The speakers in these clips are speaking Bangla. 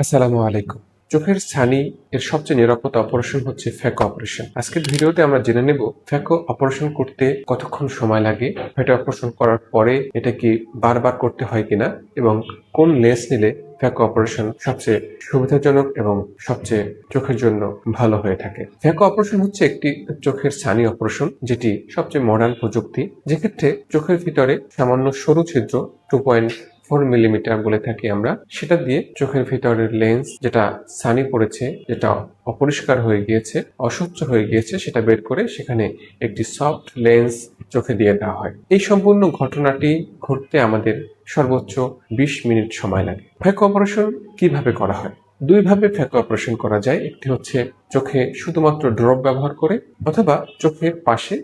আসসালামু আলাইকুম। চোখের ছানি এর সবচেয়ে নিরাপদ অপারেশন হচ্ছে ফ্যাকো অপারেশন। আজকের ভিডিওতে আমরা জেনে নেব ফ্যাকো অপারেশন করতে কতক্ষণ সময় লাগে, ফ্যাকো অপারেশন করার পরে এটা কি বারবার করতে হয় কিনা এবং কোন লেন্স নিলে ফ্যাকো অপারেশন সবচেয়ে সুবিধাজনক এবং সবচেয়ে চোখের জন্য ভালো হয়ে থাকে। ফ্যাকো অপারেশন হচ্ছে একটি চোখের ছানি অপারেশন, যেটি সবচেয়ে মডার্ন প্রযুক্তি, যেক্ষেত্রে চোখের ভিতরে সামান্য সরু ছিদ্র 2.4 মিলিমিটার বলে থাকি আমরা, সেটা দিয়ে চোখের ভিতরের লেন্স যেটা ছানি পড়েছে, যেটা অপরিষ্কার হয়ে গিয়েছে, অস্বচ্ছ হয়ে গিয়েছে, সেটা বের করে সেখানে একটি সফট লেন্স চোখে দিয়ে দেওয়া হয়। এই সম্পূর্ণ ঘটনাটি ঘটতে আমাদের সর্বোচ্চ 20 মিনিট সময় লাগে। ফ্যাকো অপারেশন কিভাবে করা হয়? দুইভাবে ফ্যাকো অপারেশন করা যায়। একটি হচ্ছে চোখে শুধুমাত্র ড্রপ ব্যবহার করে, অথবা চোখের পাশে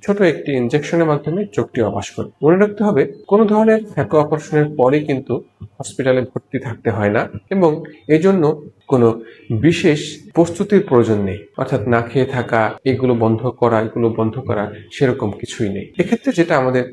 ছোট একটি ইনজেকশনের মাধ্যমে চোখটি অবাস করে। মনে রাখতে হবে, কোনো ধরনের ফ্যাকো অপারেশনের পরে কিন্তু হসপিটালে ভর্তি থাকতে হয় না এবং এজন্য কোনো বিশেষ প্রস্তুতির প্রয়োজন নেই। অর্থাৎ না খেয়ে থাকা, এগুলো বন্ধ করা সেরকম কিছুই নেই। এক্ষেত্রে যেটা আমাদের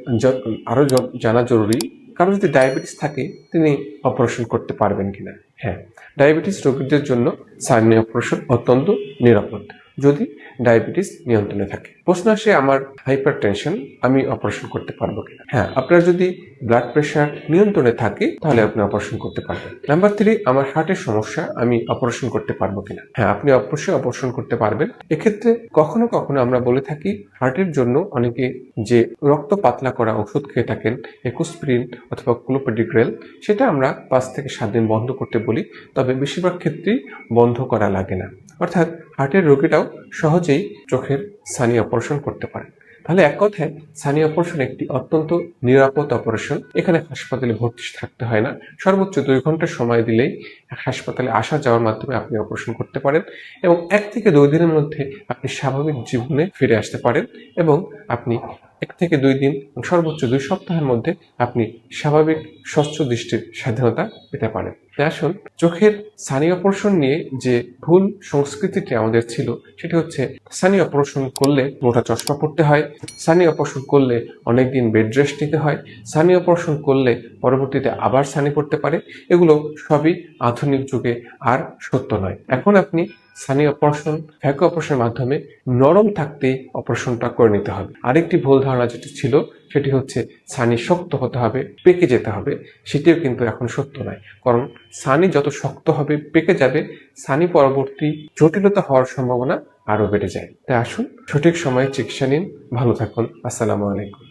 আরো জানা জরুরি, কারো যদি ডায়াবেটিস থাকে তিনি অপারেশন করতে পারবেন কিনা। হ্যাঁ, ডায়াবেটিস রোগীদের জন্য সার্নি অপারেশন অত্যন্ত নিরাপদ, যদি ডায়াবেটিস নিয়ন্ত্রণে থাকে। প্রশ্ন আসে, আমার হাইপার টেনশন, আমি অপারেশন করতে পারবো কিনা? হ্যাঁ, আপনার যদি ব্লাড প্রেশার নিয়ন্ত্রণে থাকে তাহলে আপনি অপারেশন করতে পারবেন। নাম্বার 3, আমার হার্টের সমস্যা, আমি অপারেশন করতে পারবো কিনা? হ্যাঁ, আপনি অবশ্যই অপারেশন করতে পারবেন। এক্ষেত্রে কখনো কখনো আমরা বলে থাকি, হার্টের জন্য অনেকে যে রক্ত পাতলা করা ওষুধ খেয়ে থাকেন, একুস্প্রিন অথবা ক্লোপিডিগ্রেল, সেটা আমরা 5 থেকে 7 দিন বন্ধ করতে বলি। তবে বেশিরভাগ ক্ষেত্রেই বন্ধ করা লাগে না। অর্থাৎ হার্টের রোগীরাও সহজেই চোখের ছানি অপারেশন করতে পারেন। তাহলে এক কথায়, ছানি অপারেশন একটি অত্যন্ত নিরাপদ অপারেশন। এখানে হাসপাতালে ভর্তি থাকতে হয় না। সর্বোচ্চ 2 ঘন্টা সময় দিলেই হাসপাতালে আসা যাওয়ার মাধ্যমে আপনি অপারেশন করতে পারেন এবং 1 থেকে 2 দিনের মধ্যে আপনি স্বাভাবিক জীবনে ফিরে আসতে পারেন এবং আপনি 1 থেকে 2 দিন, সর্বোচ্চ 2 সপ্তাহের মধ্যে আপনি স্বাভাবিক স্বচ্ছ দৃষ্টির স্বাধীনতা পেতে পারেন। আসুন, চোখের ছানি অপারেশন নিয়ে যে ভুল সংস্কৃতিটি আমাদের ছিল, সেটি হচ্ছে ছানি অপারেশন করলে মোটা চশমা পড়তে হয়, ছানি অপারেশন করলে অনেকদিন বেড রেস্ট নিতে হয়, ছানি অপারেশন করলে পরবর্তীতে আবার ছানি পড়তে পারে। এগুলো সবই আধুনিক যুগে আর সত্য নয়। এখন আপনি ছানি অপারেশন, ফ্যাকো অপারেশনের মাধ্যমে নরম থাকতেই অপারেশনটা করে নিতে হবে। আরেকটি ভুল ধারণা যেটি ছিল, সেটি হচ্ছে ছানি শক্ত হতে হবে, পেকে যেতে হবে। সেটিও কিন্তু এখন সত্য নয়, কারণ ছানি যত শক্ত হবে, পেকে যাবে, ছানি পরবর্তী জটিলতা হওয়ার সম্ভাবনা আরো বেড়ে যায়। তাই আসুন, সঠিক সময়ে চিকিৎসা নিন। ভালো থাকুন। আসসালামু আলাইকুম।